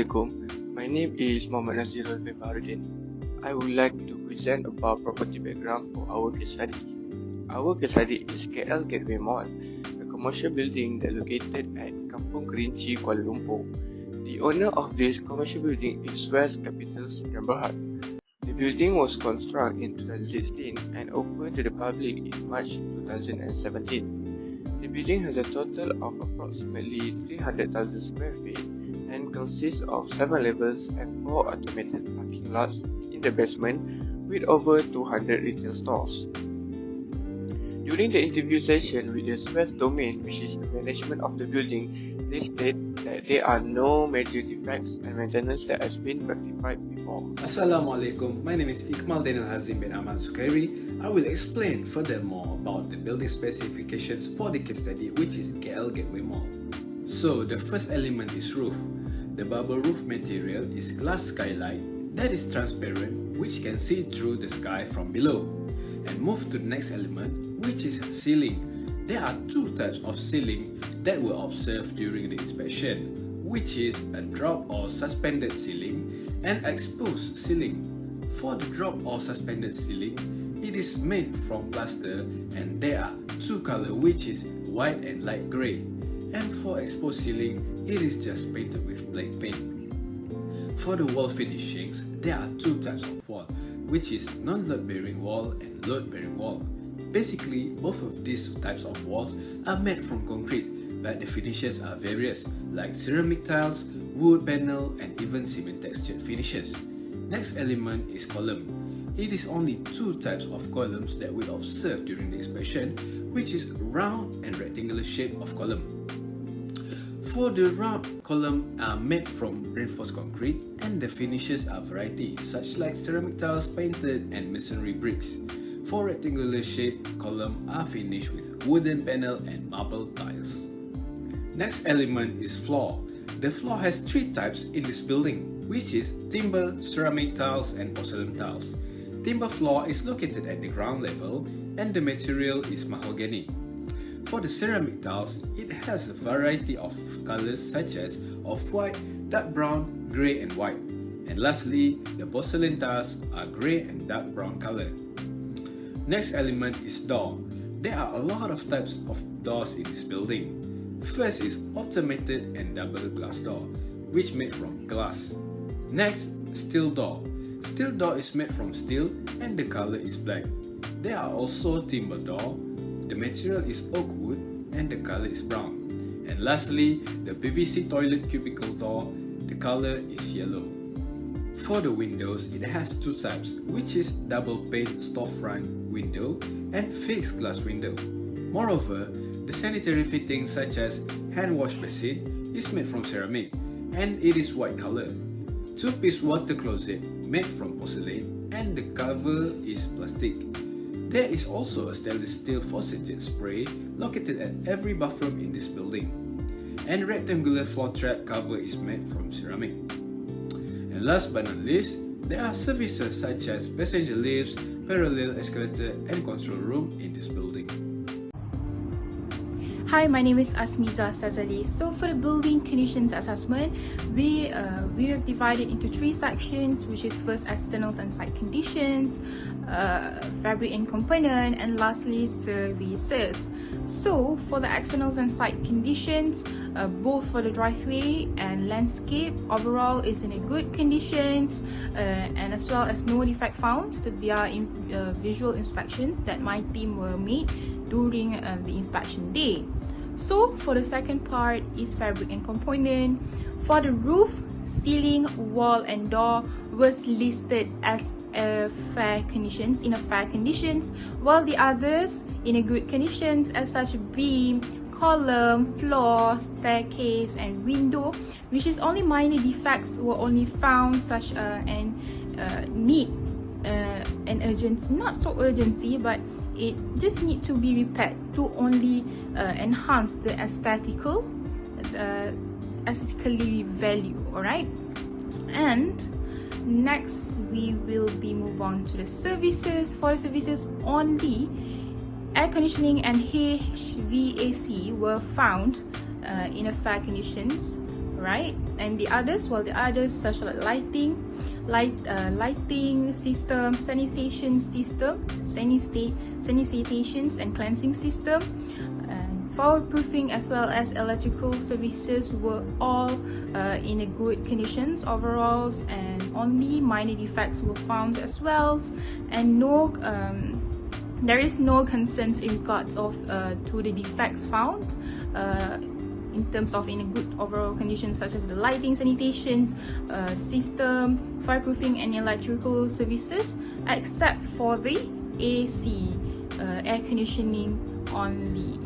Assalamualaikum. My name is Muhammad Nazirul Baharudin. I would like to present about property background for our case study. Our case study is KL Gateway Mall, a commercial building that located at Kampung Kerinci, Kuala Lumpur. The owner of this commercial building is West Capitals Berhad. The building was constructed in 2016 and opened to the public in March 2017. The building has a total of approximately 300,000 square feet and consists of 7 levels and 4 automated parking lots in the basement with over 200 retail stores. During the interview session with the West domain, which is the management of the building, they state that there are no major defects and maintenance that has been rectified before. Assalamualaikum. My name is Iqmal Daniel Hazim bin Ahmad Sukairi. I will explain furthermore about the building specifications for the case study, which is KL Gateway Mall. So the first element is roof. The bubble roof material is glass skylight that is transparent, which can see through the sky from below. And move to the next element, which is ceiling. There are two types of ceiling that were observed during the inspection, which is a drop or suspended ceiling and exposed ceiling. For the drop or suspended ceiling, it is made from plaster and there are two colors, which is white and light grey. And for exposed ceiling, it is just painted with black paint. For the wall finishings, there are two types of wall, which is non-load bearing wall and load bearing wall. Basically, both of these types of walls are made from concrete, but the finishes are various, like ceramic tiles, wood panel, and even cement textured finishes. Next element is column. It is only two types of columns that we observed during the inspection, which is round and rectangular shape of column. For the round column are made from reinforced concrete and the finishes are variety, such like ceramic tiles painted and masonry bricks. For rectangular shaped column are finished with wooden panel and marble tiles. Next element is floor. The floor has three types in this building, which is timber, ceramic tiles, and porcelain tiles. Timber floor is located at the ground level and the material is mahogany. For the ceramic tiles, it has a variety of colors such as off-white, dark brown, grey and white. And lastly, the porcelain tiles are grey and dark brown color. Next element is door. There are a lot of types of doors in this building. First is automated and double glass door, which made from glass. Next, steel door. Steel door is made from steel and the color is black. There are also timber door. The material is oak wood and the color is brown. And lastly, the PVC toilet cubicle door. The color is yellow. For the windows, it has two types, which is double pane storefront window and fixed glass window. Moreover, the sanitary fittings such as hand wash basin is made from ceramic and it is white color. Two-piece water closet made from porcelain and the cover is plastic. There is also a stainless steel faucet jet spray located at every bathroom in this building. And rectangular floor trap cover is made from ceramic. And last but not least, there are services such as passenger lifts, parallel escalator and control room in this building. Hi, my name is Asmiza Sazali. So for the building conditions assessment, we have divided into three sections, which is first externals and site conditions, fabric and component, and lastly services. So for the externals and site conditions, both for the driveway and landscape overall is in a good conditions, and as well as no defect found. So there are visual inspections that my team were made during the inspection day. So for the second part is fabric and component. For the roof, ceiling, wall and door was listed as fair conditions, while the others in a good conditions as such beam, column, floor, staircase and window, which is only minor defects were only found such and need an urgency, not so urgency, but it just need to be repaired to only enhance the aesthetically value. Alright, and next we will be move on to the services. For the services only, air conditioning and HVAC were found in a fair conditions. right? And the others such as lighting system, sanitation system, sanitations and cleansing system, and fireproofing as well as electrical services were all in a good conditions overall, and only minor defects were found as well, and there is no concerns in regards of to the defects found in terms of in a good overall condition, such as the lighting, sanitation system, fireproofing and electrical services, except for the AC air conditioning only.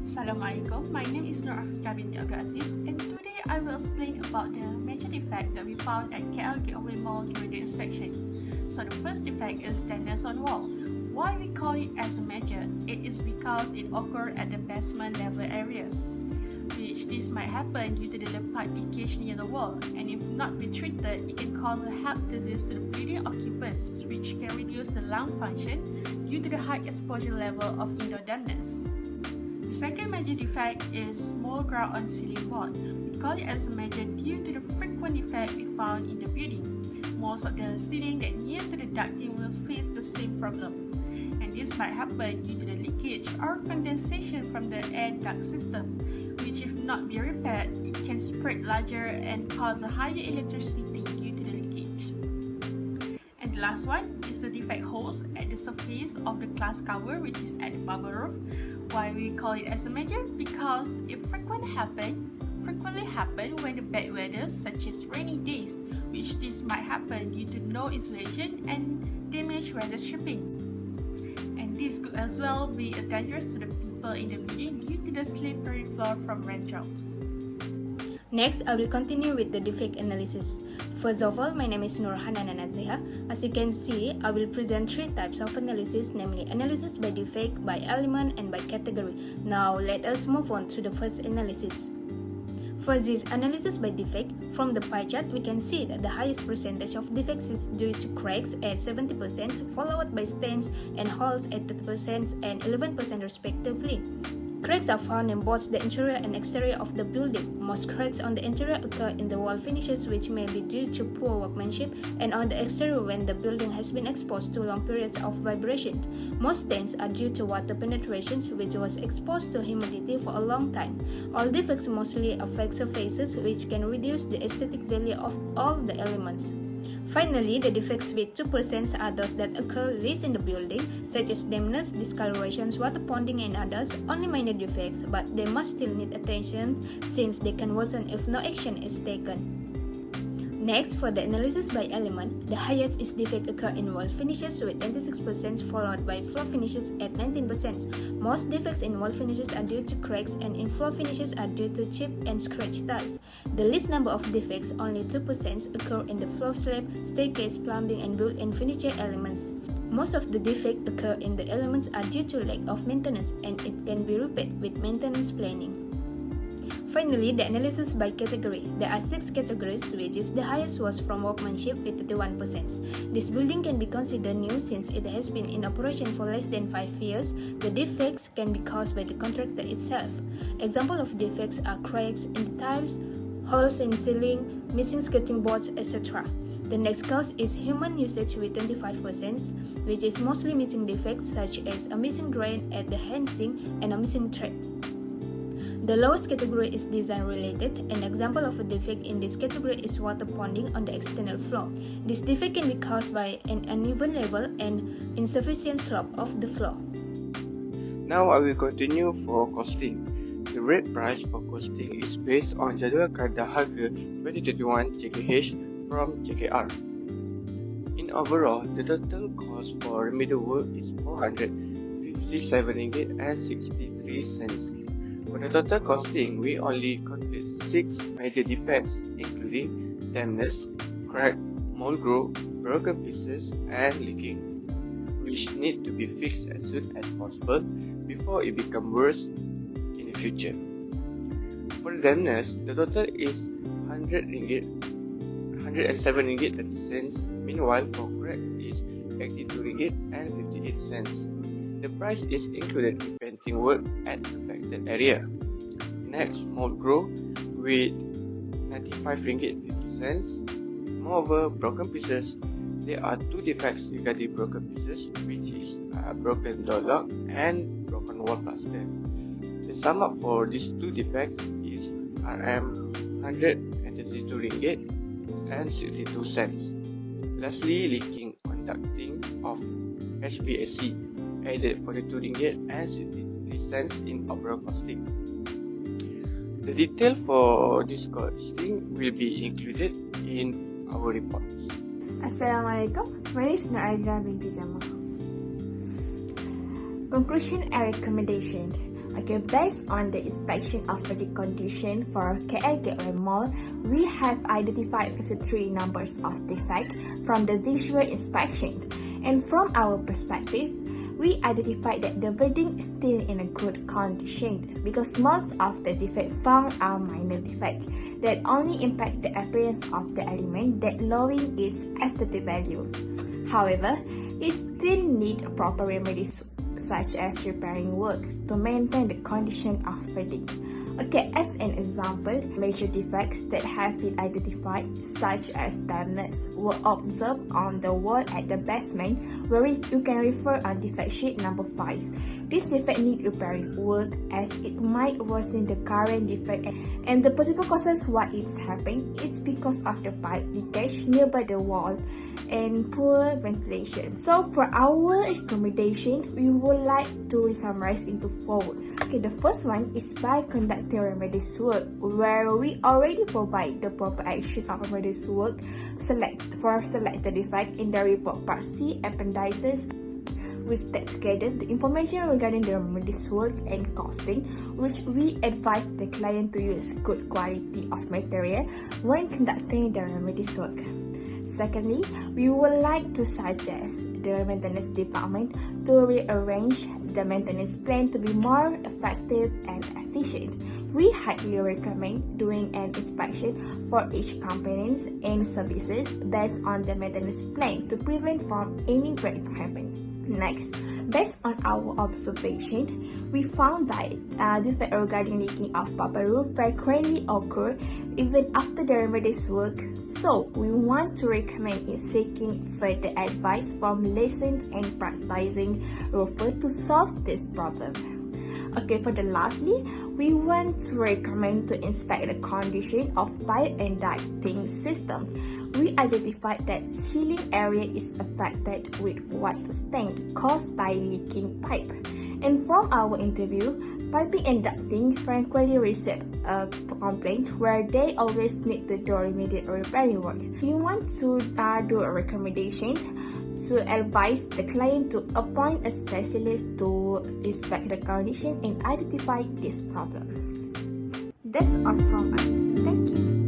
Assalamualaikum, my name is Nur Afrika binti Abdul Aziz, and today I will explain about the major defect that we found at KL Gateway Mall during the inspection. So the first defect is dampness on wall. Why we call it as a major? It is because it occurred at the basement level area, which this might happen due to the lead pipe leakage near the wall, and if not be treated, it can cause a heart disease to the building occupants, which can reduce the lung function due to the high exposure level of indoor dampness. The second major defect is mold grout on ceiling board. We call it as a major due to the frequent defect we found in the building. Most of the ceiling that near to the ducting will face the same problem, and this might happen due to the leakage or condensation from the air duct system, which if not be repaired, it can spread larger and cause a higher electricity due to the leakage. And the last one is the defect holes at the surface of the glass cover, which is at the bubble roof. Why we call it as a major? Because it frequently happen when the bad weather, such as rainy days, which this might happen due to no insulation and damaged weather stripping. And this could as well be dangerous to the people in the building due to the slippery floor from raindrops. Next, I will continue with the defect analysis. First of all, my name is Nur Hanan Naziha. As you can see, I will present three types of analysis, namely analysis by defect, by element, and by category. Now, let us move on to the first analysis. First is analysis by defect. From the pie chart, we can see that the highest percentage of defects is due to cracks at 70%, followed by stains and holes at 30% and 11% respectively. Cracks are found in both the interior and exterior of the building. Most cracks on the interior occur in the wall finishes, which may be due to poor workmanship, and on the exterior when the building has been exposed to long periods of vibration. Most stains are due to water penetration, which was exposed to humidity for a long time. All defects mostly affect surfaces, which can reduce the aesthetic value of all the elements. Finally, the defects with 2% are those that occur least in the building, such as dampness, discolorations, water ponding, and others, only minor defects, but they must still need attention since they can worsen if no action is taken. Next, for the analysis by element, the highest is defect occur in wall finishes with 26%, followed by floor finishes at 19%. Most defects in wall finishes are due to cracks, and in floor finishes are due to chip and scratch tiles. The least number of defects, only 2%, occur in the floor slab, staircase, plumbing, and built-in furniture elements. Most of the defects occur in the elements are due to lack of maintenance, and it can be repaired with maintenance planning. Finally, the analysis by category. There are 6 categories, which is the highest was from workmanship with 31%. This building can be considered new since it has been in operation for less than 5 years. The defects can be caused by the contractor itself. Example of defects are cracks in the tiles, holes in ceiling, missing skirting boards, etc. The next cause is human usage with 25%, which is mostly missing defects such as a missing drain at the hand sink and a missing thread. The lowest category is design related. An example of a defect in this category is water ponding on the external floor. This defect can be caused by an uneven level and insufficient slope of the floor. Now I will continue for costing. The rate price for costing is based on Jadual Kerja Harga 2021 JKH from JKR. In overall, the total cost for remedial work is RM457.63. For the total costing, we only calculate 6 major defects, including dampness, crack, mold growth, broken pieces, and leaking, which need to be fixed as soon as possible before it becomes worse in the future. For the dampness, the total is RM107.30. Meanwhile, for crack is RM82.58. The price is included in painting work at the affected area. Next, mold growth, with 95 ringgit 50 cents. Moreover, broken pieces, there are two defects regarding broken pieces, which is broken door lock and broken wall plaster. The sum up for these two defects is Rm 132 ringgit and 62 cents. Lastly, leaking conducting of HVAC added 42 ringgit and 63 cents in overall costing. The detail for this costing will be included in our reports. Assalamualaikum, my name is Noraida binti Jamal. Conclusion and recommendation. Okay, based on the inspection of the condition for KL Gateway Mall, we have identified 53 numbers of defects from the visual inspection. And from our perspective, we identified that the building is still in a good condition because most of the defects found are minor defects that only impact the appearance of the element that lowering its aesthetic value. However, it still needs proper remedies such as repairing work to maintain the condition of building. Okay, as an example, major defects that have been identified, such as dampness, were observed on the wall at the basement, where you can refer on defect sheet number 5. This defect needs repairing work as it might worsen the current defect, and the possible causes why it's happening, it's because of the pipe leakage nearby the wall and poor ventilation. So for our recommendation, we would like to summarize into 4. Okay, the first one is by conducting remedies work, where we already provide the proper action of remedies work select the defect in the report part C appendices. We state together the information regarding the remedies work and costing, which we advise the client to use good quality of material when conducting the remedies work. Secondly, we would like to suggest the maintenance department to rearrange the maintenance plan to be more effective and efficient. We highly recommend doing an inspection for each components and services based on the maintenance plan to prevent from any breakdown happening. Next, based on our observation, we found that defect regarding leaking of papa roof frequently occur even after the remedies work. So, we want to recommend seeking further advice from licensed and practicing roofer to solve this problem. Okay, for the lastly, we want to recommend to inspect the condition of pipe and ducting system. We identified that ceiling area is affected with water stain caused by leaking pipe. And from our interview, piping and ducting frequently receive a complaint where they always need to do immediate repairing work. We want to do a recommendation to advise the client to appoint a specialist to inspect the condition and identify this problem. That's all from us. Thank you.